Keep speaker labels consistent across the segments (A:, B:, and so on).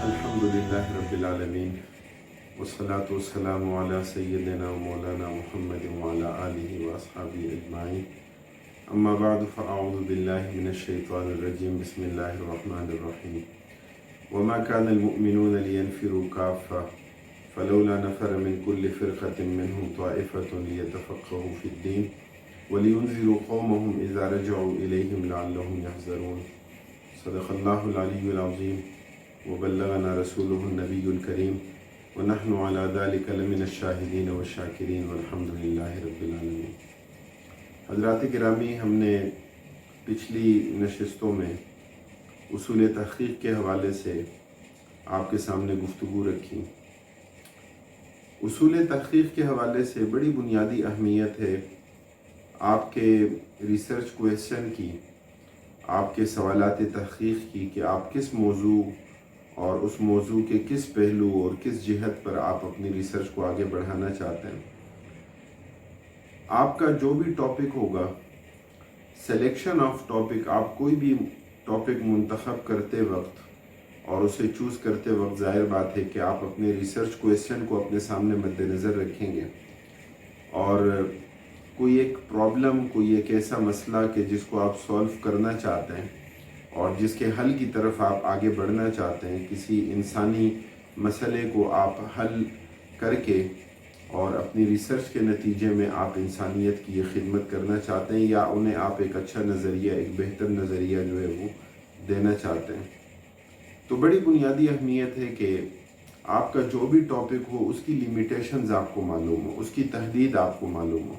A: الحمدللہ رب العالمین والصلاة والسلام علی سیدنا و مولانا محمد وعلی آلہ واصحابہ اجمعین اما بعد فاعوذ باللہ من الشیطان الرجیم بسم اللہ الرحمن الرحیم وما كان المؤمنون لينفروا كافة فلولا نفر من كل فرقة منهم طائفة ليتفقهوا في الدين ولينذروا قومهم إذا رجعوا إليهم لعلهم يحذرون صدق الله العلي العظيم وبلغنا رسوله النبي الكريم ونحن على ذلك لمن الشاهدين والشاكرين والحمد لله رب العالمين۔ حضرات گرامی، ہم نے پچھلی نشستوں میں اصول تحقیق کے حوالے سے آپ کے سامنے گفتگو رکھی۔ اصول تحقیق کے حوالے سے بڑی بنیادی اہمیت ہے آپ کے ریسرچ کویسچن کی، آپ کے سوالات تحقیق کی، کہ آپ کس موضوع اور اس موضوع کے کس پہلو اور کس جہت پر آپ اپنی ریسرچ کو آگے بڑھانا چاہتے ہیں۔ آپ کا جو بھی ٹاپک ہوگا، سلیکشن آف ٹاپک، آپ کوئی بھی ٹاپک منتخب کرتے وقت اور اسے چوز کرتے وقت ظاہر بات ہے کہ آپ اپنے ریسرچ کویسچن کو اپنے سامنے مد نظر رکھیں گے، اور کوئی ایک پرابلم، کوئی ایک ایسا مسئلہ کہ جس کو آپ سولو کرنا چاہتے ہیں اور جس کے حل کی طرف آپ آگے بڑھنا چاہتے ہیں، کسی انسانی مسئلے کو آپ حل کر کے اور اپنی ریسرچ کے نتیجے میں آپ انسانیت کی یہ خدمت کرنا چاہتے ہیں، یا انہیں آپ ایک اچھا نظریہ، ایک بہتر نظریہ جو ہے وہ دینا چاہتے ہیں، تو بڑی بنیادی اہمیت ہے کہ آپ کا جو بھی ٹاپک ہو اس کی لیمیٹیشنز آپ کو معلوم ہو، اس کی تحدید آپ کو معلوم ہو۔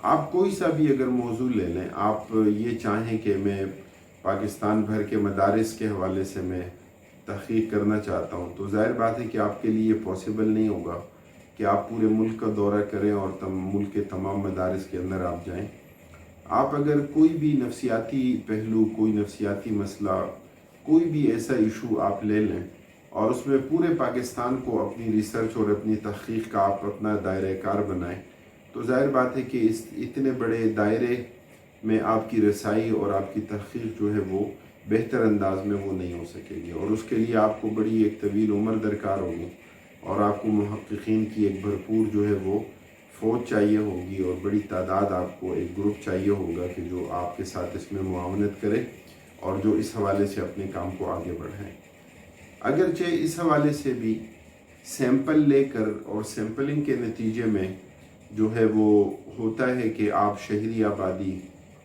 A: آپ کوئی سا بھی اگر موضوع لے لیں، آپ یہ چاہیں کہ میں پاکستان بھر کے مدارس کے حوالے سے میں تحقیق کرنا چاہتا ہوں، تو ظاہر بات ہے کہ آپ کے لیے پاسبل نہیں ہوگا کہ آپ پورے ملک کا دورہ کریں اور ملک کے تمام مدارس کے اندر آپ جائیں۔ آپ اگر کوئی بھی نفسیاتی پہلو، کوئی نفسیاتی مسئلہ، کوئی بھی ایسا ایشو آپ لے لیں اور اس میں پورے پاکستان کو اپنی ریسرچ اور اپنی تحقیق کا آپ اپنا دائرہ کار بنائیں، تو ظاہر بات ہے کہ اس اتنے بڑے دائرے میں آپ کی رسائی اور آپ کی تحقیق جو ہے وہ بہتر انداز میں وہ نہیں ہو سکے گی، اور اس کے لیے آپ کو بڑی ایک طویل عمر درکار ہوگی، اور آپ کو محققین کی ایک بھرپور جو ہے وہ فوج چاہیے ہوگی، اور بڑی تعداد آپ کو ایک گروپ چاہیے ہوگا کہ جو آپ کے ساتھ اس میں معاونت کرے اور جو اس حوالے سے اپنے کام کو آگے بڑھائیں۔ اگرچہ اس حوالے سے بھی سیمپل لے کر اور سیمپلنگ کے نتیجے میں جو ہے وہ ہوتا ہے کہ آپ شہری آبادی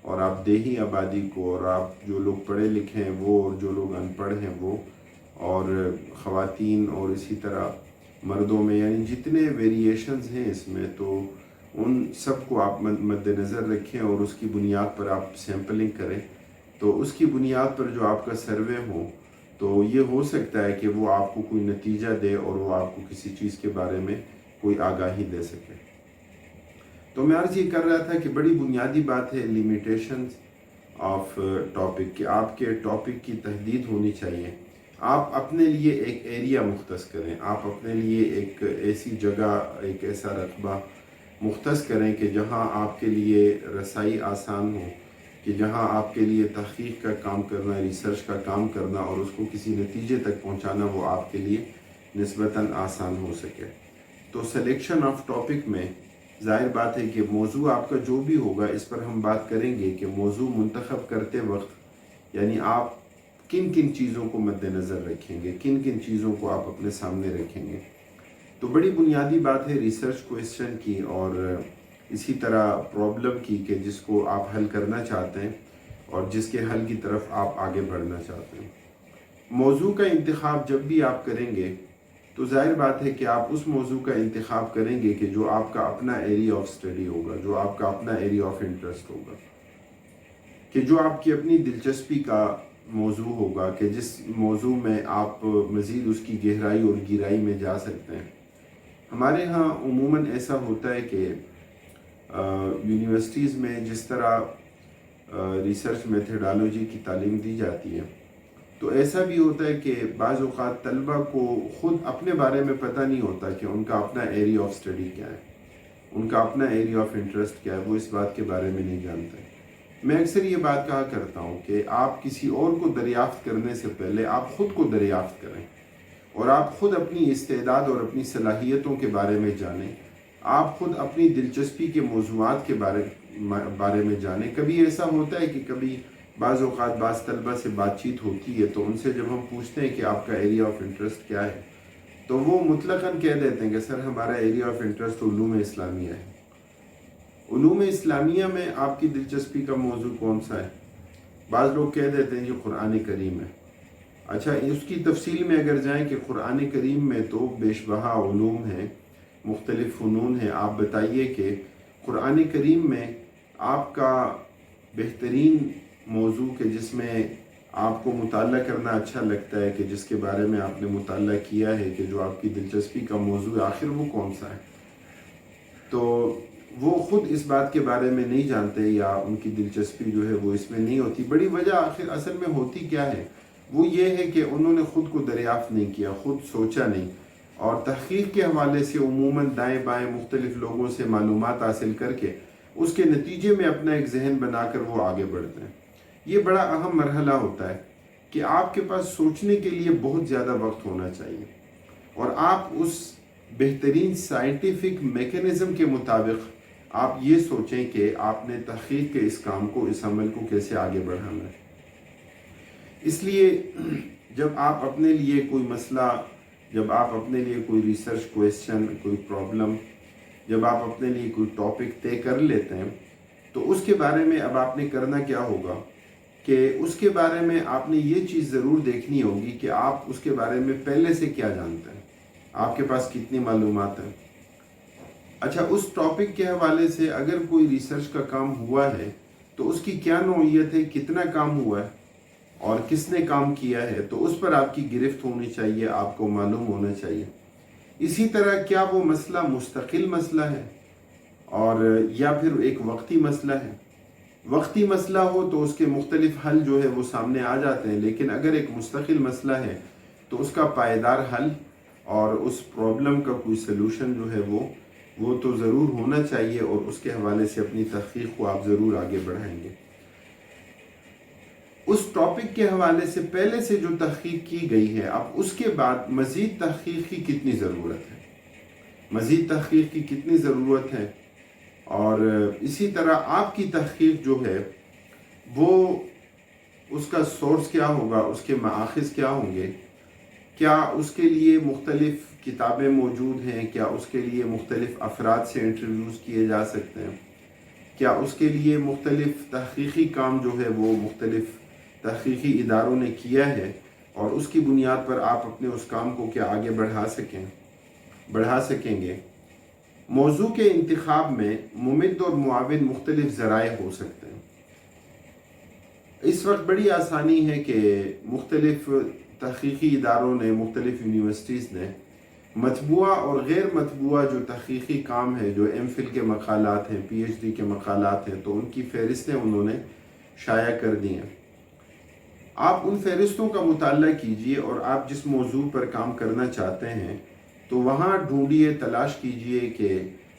A: اور آپ دیہی آبادی کو، اور آپ جو لوگ پڑھے لکھے ہیں وہ، اور جو لوگ ان پڑھ ہیں وہ، اور خواتین اور اسی طرح مردوں میں، یعنی جتنے ویریشنز ہیں اس میں، تو ان سب کو آپ مد نظر رکھیں اور اس کی بنیاد پر آپ سیمپلنگ کریں، تو اس کی بنیاد پر جو آپ کا سروے ہو تو یہ ہو سکتا ہے کہ وہ آپ کو کوئی نتیجہ دے اور وہ آپ کو کسی چیز کے بارے میں کوئی آگاہی دے سکے۔ تو میں عرض یہ کر رہا تھا کہ بڑی بنیادی بات ہے لیمیٹیشنز آف ٹاپک، کہ آپ کے ٹاپک کی تحدید ہونی چاہیے۔ آپ اپنے لیے ایک ایریا مختص کریں، آپ اپنے لیے ایک ایسی جگہ، ایک ایسا رقبہ مختص کریں کہ جہاں آپ کے لیے رسائی آسان ہو، کہ جہاں آپ کے لیے تحقیق کا کام کرنا، ریسرچ کا کام کرنا اور اس کو کسی نتیجے تک پہنچانا وہ آپ کے لیے نسبتاً آسان ہو سکے۔ تو سلیکشن آف ٹاپک میں ظاہر بات ہے کہ موضوع آپ کا جو بھی ہوگا، اس پر ہم بات کریں گے کہ موضوع منتخب کرتے وقت یعنی آپ کن کن چیزوں کو مد نظر رکھیں گے، کن کن چیزوں کو آپ اپنے سامنے رکھیں گے۔ تو بڑی بنیادی بات ہے ریسرچ کویسچن کی، اور اسی طرح پرابلم کی کہ جس کو آپ حل کرنا چاہتے ہیں اور جس کے حل کی طرف آپ آگے بڑھنا چاہتے ہیں۔ موضوع کا انتخاب جب بھی آپ کریں گے تو ظاہر بات ہے کہ آپ اس موضوع کا انتخاب کریں گے کہ جو آپ کا اپنا ایریا آف اسٹڈی ہوگا، جو آپ کا اپنا ایریا آف انٹرسٹ ہوگا، کہ جو آپ کی اپنی دلچسپی کا موضوع ہوگا، کہ جس موضوع میں آپ مزید اس کی گہرائی اور گہرائی میں جا سکتے ہیں۔ ہمارے ہاں عموماً ایسا ہوتا ہے کہ یونیورسٹیز میں جس طرح ریسرچ میتھڈالوجی کی تعلیم دی جاتی ہے، تو ایسا بھی ہوتا ہے کہ بعض اوقات طلبہ کو خود اپنے بارے میں پتہ نہیں ہوتا کہ ان کا اپنا ایریا آف اسٹڈی کیا ہے، ان کا اپنا ایریا آف انٹرسٹ کیا ہے، وہ اس بات کے بارے میں نہیں جانتے۔ میں اکثر یہ بات کہا کرتا ہوں کہ آپ کسی اور کو دریافت کرنے سے پہلے آپ خود کو دریافت کریں، اور آپ خود اپنی استعداد اور اپنی صلاحیتوں کے بارے میں جانیں، آپ خود اپنی دلچسپی کے موضوعات کے بارے میں جانیں۔ کبھی ایسا ہوتا ہے کہ کبھی بعض اوقات بعض طلبہ سے بات چیت ہوتی ہے تو ان سے جب ہم پوچھتے ہیں کہ آپ کا ایریا آف انٹرسٹ کیا ہے، تو وہ مطلقاً کہہ دیتے ہیں کہ سر ہمارا ایریا آف انٹرسٹ علوم اسلامیہ ہے۔ علوم اسلامیہ میں آپ کی دلچسپی کا موضوع کون سا ہے؟ بعض لوگ کہہ دیتے ہیں یہ قرآن کریم ہے۔ اچھا، اس کی تفصیل میں اگر جائیں کہ قرآن کریم میں تو بیش بہا علوم ہیں، مختلف فنون ہیں، آپ بتائیے کہ قرآن کریم میں آپ کا بہترین موضوع کہ جس میں آپ کو مطالعہ کرنا اچھا لگتا ہے، کہ جس کے بارے میں آپ نے مطالعہ کیا ہے، کہ جو آپ کی دلچسپی کا موضوع ہے، آخر وہ کون سا ہے؟ تو وہ خود اس بات کے بارے میں نہیں جانتے، یا ان کی دلچسپی جو ہے وہ اس میں نہیں ہوتی۔ بڑی وجہ آخر اصل میں ہوتی کیا ہے؟ وہ یہ ہے کہ انہوں نے خود کو دریافت نہیں کیا، خود سوچا نہیں، اور تحقیق کے حوالے سے عموماً دائیں بائیں مختلف لوگوں سے معلومات حاصل کر کے اس کے نتیجے میں اپنا ایک ذہن بنا کر وہ آگے بڑھتے ہیں۔ یہ بڑا اہم مرحلہ ہوتا ہے کہ آپ کے پاس سوچنے کے لیے بہت زیادہ وقت ہونا چاہیے، اور آپ اس بہترین سائنٹیفک میکینزم کے مطابق آپ یہ سوچیں کہ آپ نے تحقیق کے اس کام کو، اس عمل کو کیسے آگے بڑھانا ہے۔ اس لیے جب آپ اپنے لیے کوئی مسئلہ، جب آپ اپنے لیے کوئی ریسرچ کویسچن، کوئی پرابلم، جب آپ اپنے لیے کوئی ٹاپک طے کر لیتے ہیں تو اس کے بارے میں اب آپ نے کرنا کیا ہوگا کہ اس کے بارے میں آپ نے یہ چیز ضرور دیکھنی ہوگی کہ آپ اس کے بارے میں پہلے سے کیا جانتے ہیں، آپ کے پاس کتنی معلومات ہیں۔ اچھا، اس ٹاپک کے حوالے سے اگر کوئی ریسرچ کا کام ہوا ہے تو اس کی کیا نوعیت ہے، کتنا کام ہوا ہے اور کس نے کام کیا ہے، تو اس پر آپ کی گرفت ہونی چاہیے، آپ کو معلوم ہونا چاہیے۔ اسی طرح کیا وہ مسئلہ مستقل مسئلہ ہے اور یا پھر ایک وقتی مسئلہ ہے؟ وقتی مسئلہ ہو تو اس کے مختلف حل جو ہے وہ سامنے آ جاتے ہیں، لیکن اگر ایک مستقل مسئلہ ہے تو اس کا پائیدار حل اور اس پرابلم کا کوئی سلوشن جو ہے وہ تو ضرور ہونا چاہیے، اور اس کے حوالے سے اپنی تحقیق کو آپ ضرور آگے بڑھائیں گے۔ اس ٹاپک کے حوالے سے پہلے سے جو تحقیق کی گئی ہے، اب اس کے بعد مزید تحقیق کی کتنی ضرورت ہے، مزید تحقیق کی کتنی ضرورت ہے، اور اسی طرح آپ کی تحقیق جو ہے وہ اس کا سورس کیا ہوگا، اس کے مآخذ کیا ہوں گے، کیا اس کے لیے مختلف کتابیں موجود ہیں، کیا اس کے لیے مختلف افراد سے انٹرویوز کیے جا سکتے ہیں، کیا اس کے لیے مختلف تحقیقی کام جو ہے وہ مختلف تحقیقی اداروں نے کیا ہے، اور اس کی بنیاد پر آپ اپنے اس کام کو کیا آگے بڑھا سکیں گے۔ موضوع کے انتخاب میں ممد اور معاون مختلف ذرائع ہو سکتے ہیں۔ اس وقت بڑی آسانی ہے کہ مختلف تحقیقی اداروں نے، مختلف یونیورسٹیز نے مطبوعہ اور غیر مطبوعہ جو تحقیقی کام ہے، جو ایم فل کے مقالات ہیں، پی ایچ ڈی کے مقالات ہیں، تو ان کی فہرستیں انہوں نے شائع کر دی ہیں۔ آپ ان فہرستوں کا مطالعہ کیجئے، اور آپ جس موضوع پر کام کرنا چاہتے ہیں تو وہاں ڈھونڈیے، تلاش کیجئے کہ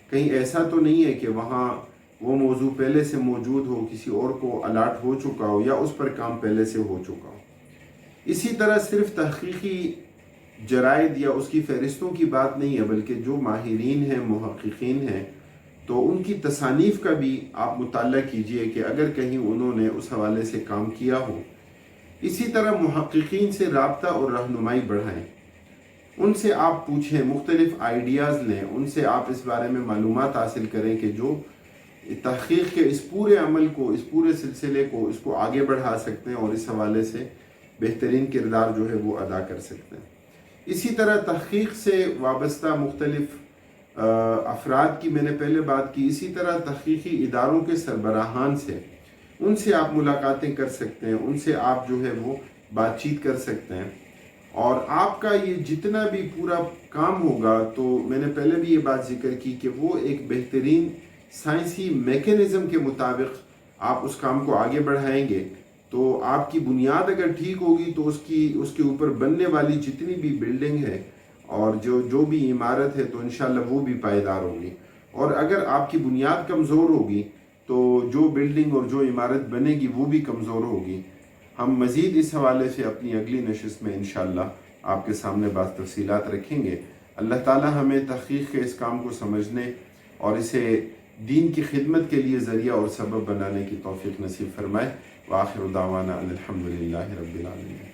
A: کہیں ایسا تو نہیں ہے کہ وہاں وہ موضوع پہلے سے موجود ہو، کسی اور کو الاٹ ہو چکا ہو، یا اس پر کام پہلے سے ہو چکا ہو۔ اسی طرح صرف تحقیقی جرائد یا اس کی فہرستوں کی بات نہیں ہے، بلکہ جو ماہرین ہیں، محققین ہیں، تو ان کی تصانیف کا بھی آپ مطالعہ کیجئے کہ اگر کہیں انہوں نے اس حوالے سے کام کیا ہو۔ اسی طرح محققین سے رابطہ اور رہنمائی بڑھائیں، ان سے آپ پوچھیں، مختلف آئیڈیاز لیں، ان سے آپ اس بارے میں معلومات حاصل کریں کہ جو تحقیق کے اس پورے عمل کو، اس پورے سلسلے کو، اس کو آگے بڑھا سکتے ہیں اور اس حوالے سے بہترین کردار جو ہے وہ ادا کر سکتے ہیں۔ اسی طرح تحقیق سے وابستہ مختلف افراد کی میں نے پہلے بات کی، اسی طرح تحقیقی اداروں کے سربراہان سے، ان سے آپ ملاقاتیں کر سکتے ہیں، ان سے آپ جو ہے وہ بات چیت کر سکتے ہیں، اور آپ کا یہ جتنا بھی پورا کام ہوگا، تو میں نے پہلے بھی یہ بات ذکر کی کہ وہ ایک بہترین سائنسی میکینزم کے مطابق آپ اس کام کو آگے بڑھائیں گے، تو آپ کی بنیاد اگر ٹھیک ہوگی تو اس کے اوپر بننے والی جتنی بھی بلڈنگ ہے اور جو بھی عمارت ہے، تو انشاءاللہ وہ بھی پائیدار ہوگی۔ اور اگر آپ کی بنیاد کمزور ہوگی تو جو بلڈنگ اور جو عمارت بنے گی وہ بھی کمزور ہوگی۔ ہم مزید اس حوالے سے اپنی اگلی نشست میں انشاءاللہ آپ کے سامنے بعض تفصیلات رکھیں گے۔ اللہ تعالی ہمیں تحقیق کے اس کام کو سمجھنے اور اسے دین کی خدمت کے لیے ذریعہ اور سبب بنانے کی توفیق نصیب فرمائے۔ وآخر دعوانا الحمدللہ رب العالمین۔